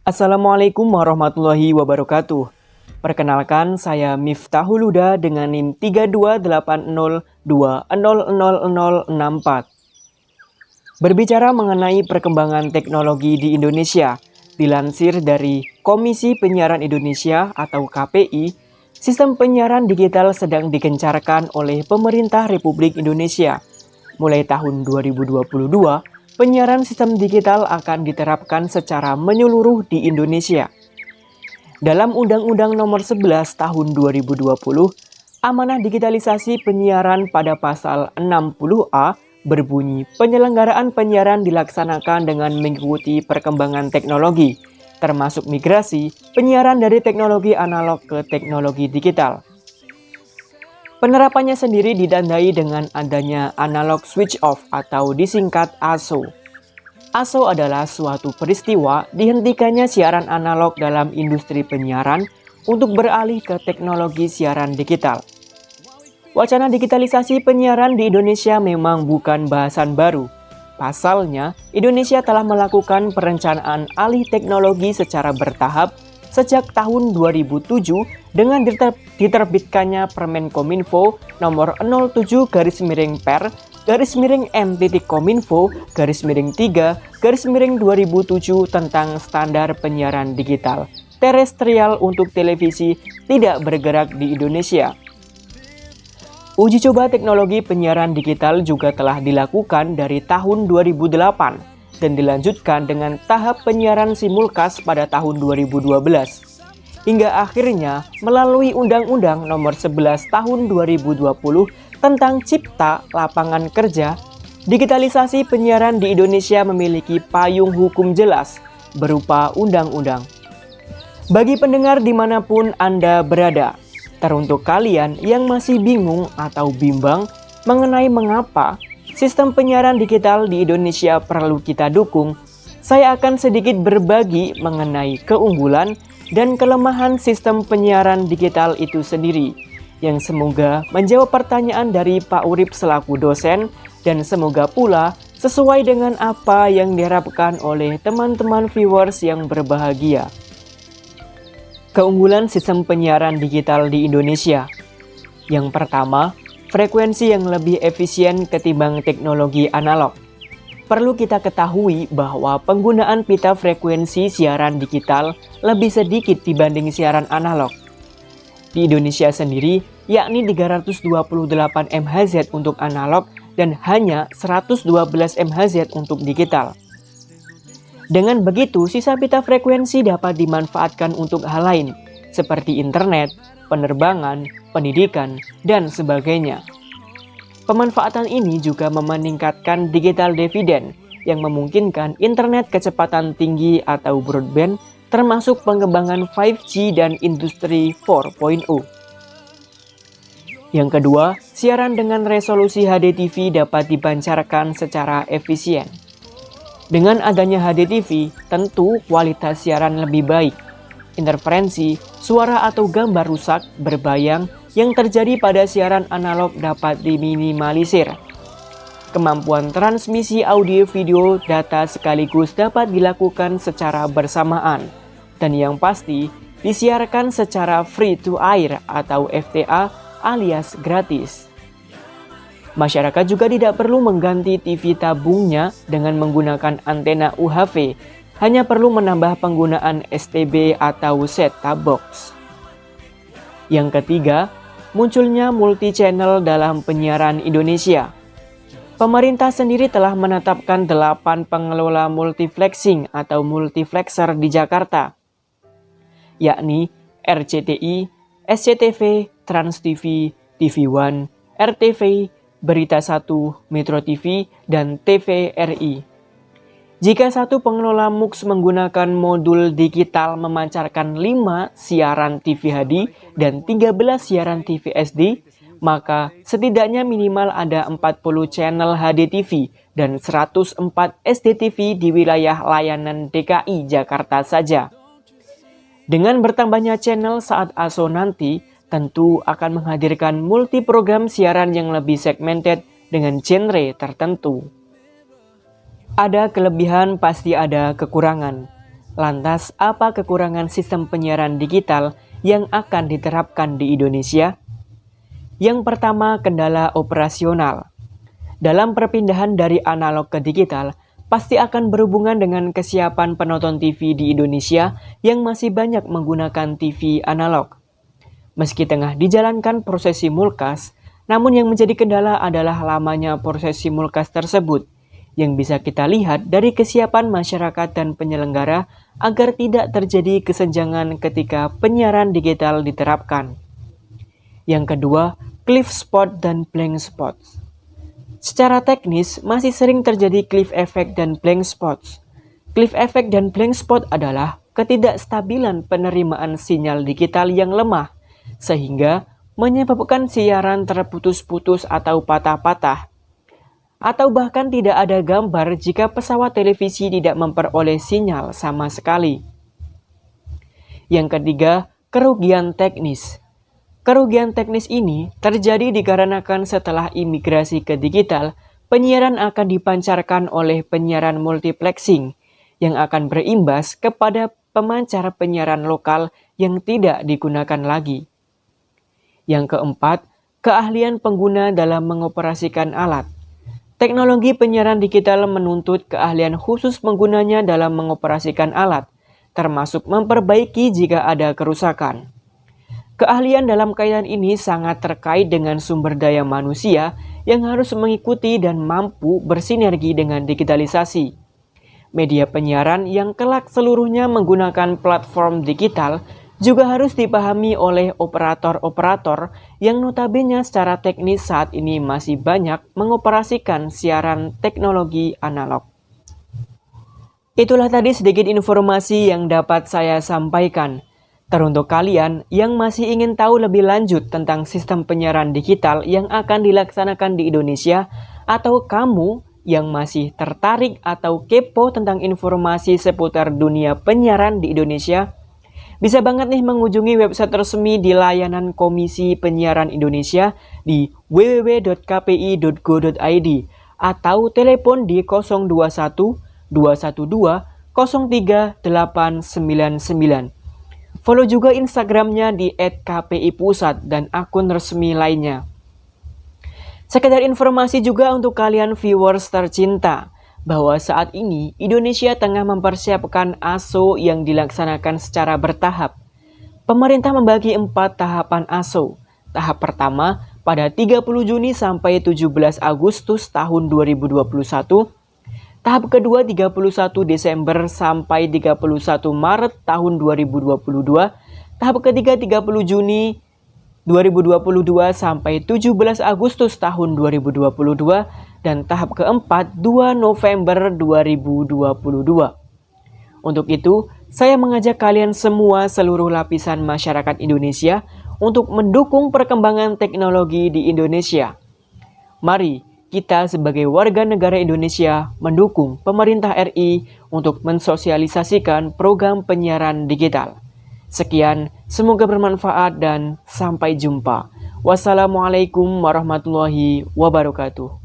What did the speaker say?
Assalamualaikum warahmatullahi wabarakatuh. Perkenalkan, saya Miftahul Huda dengan NIM 3280200064. Berbicara mengenai perkembangan teknologi di Indonesia, dilansir dari Komisi Penyiaran Indonesia atau KPI, sistem penyiaran digital sedang digencarkan oleh pemerintah Republik Indonesia. Mulai tahun 2022, penyiaran sistem digital akan diterapkan secara menyeluruh di Indonesia. Dalam Undang-Undang Nomor 11 Tahun 2020, Amanah Digitalisasi Penyiaran pada pasal 60A berbunyi penyelenggaraan penyiaran dilaksanakan dengan mengikuti perkembangan teknologi, termasuk migrasi penyiaran dari teknologi analog ke teknologi digital. Penerapannya sendiri ditandai dengan adanya analog switch off atau disingkat ASO. ASO adalah suatu peristiwa dihentikannya siaran analog dalam industri penyiaran untuk beralih ke teknologi siaran digital. Wacana digitalisasi penyiaran di Indonesia memang bukan bahasan baru. Pasalnya, Indonesia telah melakukan perencanaan alih teknologi secara bertahap sejak tahun 2007 dengan diterbitkannya Permen Kominfo nomor 07/per/M.Kominfo/3/2007 tentang standar penyiaran digital terestrial untuk televisi tidak bergerak di Indonesia. Uji coba teknologi penyiaran digital juga telah dilakukan dari tahun 2008 dan dilanjutkan dengan tahap penyiaran simulcast pada tahun 2012. Hingga akhirnya melalui Undang-Undang Nomor 11 Tahun 2020 tentang Cipta Lapangan Kerja, digitalisasi penyiaran di Indonesia memiliki payung hukum jelas berupa undang-undang. Bagi pendengar dimanapun Anda berada, teruntuk kalian yang masih bingung atau bimbang mengenai mengapa sistem penyiaran digital di Indonesia perlu kita dukung, saya akan sedikit berbagi mengenai keunggulan dan kelemahan sistem penyiaran digital itu sendiri, yang semoga menjawab pertanyaan dari Pak Urip selaku dosen, dan semoga pula sesuai dengan apa yang diharapkan oleh teman-teman viewers yang berbahagia. Keunggulan sistem penyiaran digital di Indonesia. Yang pertama, frekuensi yang lebih efisien ketimbang teknologi analog. Perlu kita ketahui bahwa penggunaan pita frekuensi siaran digital lebih sedikit dibanding siaran analog. Di Indonesia sendiri, yakni 328 MHz untuk analog dan hanya 112 MHz untuk digital. Dengan begitu, sisa pita frekuensi dapat dimanfaatkan untuk hal lain, seperti internet, penerbangan, pendidikan, dan sebagainya. Pemanfaatan ini juga meningkatkan digital dividend yang memungkinkan internet kecepatan tinggi atau broadband termasuk pengembangan 5G dan industri 4.0. Yang kedua, siaran dengan resolusi HDTV dapat dipancarkan secara efisien. Dengan adanya HDTV, tentu kualitas siaran lebih baik. Interferensi, suara atau gambar rusak, berbayang yang terjadi pada siaran analog dapat diminimalisir. Kemampuan transmisi audio, video, data sekaligus dapat dilakukan secara bersamaan. Dan yang pasti, disiarkan secara free to air atau FTA alias gratis. Masyarakat juga tidak perlu mengganti TV tabungnya dengan menggunakan antena UHF, hanya perlu menambah penggunaan STB atau set-top box. Yang ketiga, munculnya multi-channel dalam penyiaran Indonesia. Pemerintah sendiri telah menetapkan 8 pengelola multiplexing atau multiplexer di Jakarta, yakni RCTI, SCTV, Trans TV, TV One, RTV, Berita 1, Metro TV, dan TVRI. Jika satu pengelola MUX menggunakan modul digital memancarkan 5 siaran TV HD dan 13 siaran TV SD, maka setidaknya minimal ada 40 channel HDTV dan 104 SDTV di wilayah layanan DKI Jakarta saja. Dengan bertambahnya channel saat ASO nanti, tentu akan menghadirkan multi program siaran yang lebih segmented dengan genre tertentu. Ada kelebihan, pasti ada kekurangan. Lantas, apa kekurangan sistem penyiaran digital yang akan diterapkan di Indonesia? Yang pertama, kendala operasional. Dalam perpindahan dari analog ke digital, pasti akan berhubungan dengan kesiapan penonton TV di Indonesia yang masih banyak menggunakan TV analog. Meski tengah dijalankan proses simulcast, namun yang menjadi kendala adalah lamanya proses simulcast tersebut, yang bisa kita lihat dari kesiapan masyarakat dan penyelenggara agar tidak terjadi kesenjangan ketika penyiaran digital diterapkan. Yang kedua, cliff spot dan blank spots. Secara teknis, masih sering terjadi cliff effect dan blank spots. Cliff effect dan blank spot adalah ketidakstabilan penerimaan sinyal digital yang lemah, sehingga menyebabkan siaran terputus-putus atau patah-patah. Atau bahkan tidak ada gambar jika pesawat televisi tidak memperoleh sinyal sama sekali. Yang ketiga, kerugian teknis. Kerugian teknis ini terjadi dikarenakan setelah imigrasi ke digital, penyiaran akan dipancarkan oleh penyiaran multiplexing yang akan berimbas kepada pemancar penyiaran lokal yang tidak digunakan lagi. Yang keempat, keahlian pengguna dalam mengoperasikan alat. Teknologi penyiaran digital menuntut keahlian khusus penggunanya dalam mengoperasikan alat, termasuk memperbaiki jika ada kerusakan. Keahlian dalam kaitan ini sangat terkait dengan sumber daya manusia yang harus mengikuti dan mampu bersinergi dengan digitalisasi. Media penyiaran yang kelak seluruhnya menggunakan platform digital juga harus dipahami oleh operator-operator yang notabene secara teknis saat ini masih banyak mengoperasikan siaran teknologi analog. Itulah tadi sedikit informasi yang dapat saya sampaikan. Teruntuk kalian yang masih ingin tahu lebih lanjut tentang sistem penyiaran digital yang akan dilaksanakan di Indonesia, atau kamu yang masih tertarik atau kepo tentang informasi seputar dunia penyiaran di Indonesia, bisa banget nih mengunjungi website resmi di layanan Komisi Penyiaran Indonesia di www.kpi.go.id atau telepon di 021 212 03899. Follow juga Instagramnya di @kpipusat dan akun resmi lainnya. Sekedar informasi juga untuk kalian viewers tercinta, bahwa saat ini Indonesia tengah mempersiapkan ASO yang dilaksanakan secara bertahap. Pemerintah membagi 4 tahapan ASO. Tahap pertama pada 30 Juni sampai 17 Agustus tahun 2021. Tahap kedua 31 Desember sampai 31 Maret tahun 2022. Tahap ketiga 30 Juni 2022 sampai 17 Agustus tahun 2022. Dan tahap keempat 2 November 2022. Untuk itu, saya mengajak kalian semua seluruh lapisan masyarakat Indonesia untuk mendukung perkembangan teknologi di Indonesia. Mari kita sebagai warga negara Indonesia mendukung pemerintah RI untuk mensosialisasikan program penyiaran digital. Sekian, semoga bermanfaat dan sampai jumpa. Wassalamualaikum warahmatullahi wabarakatuh.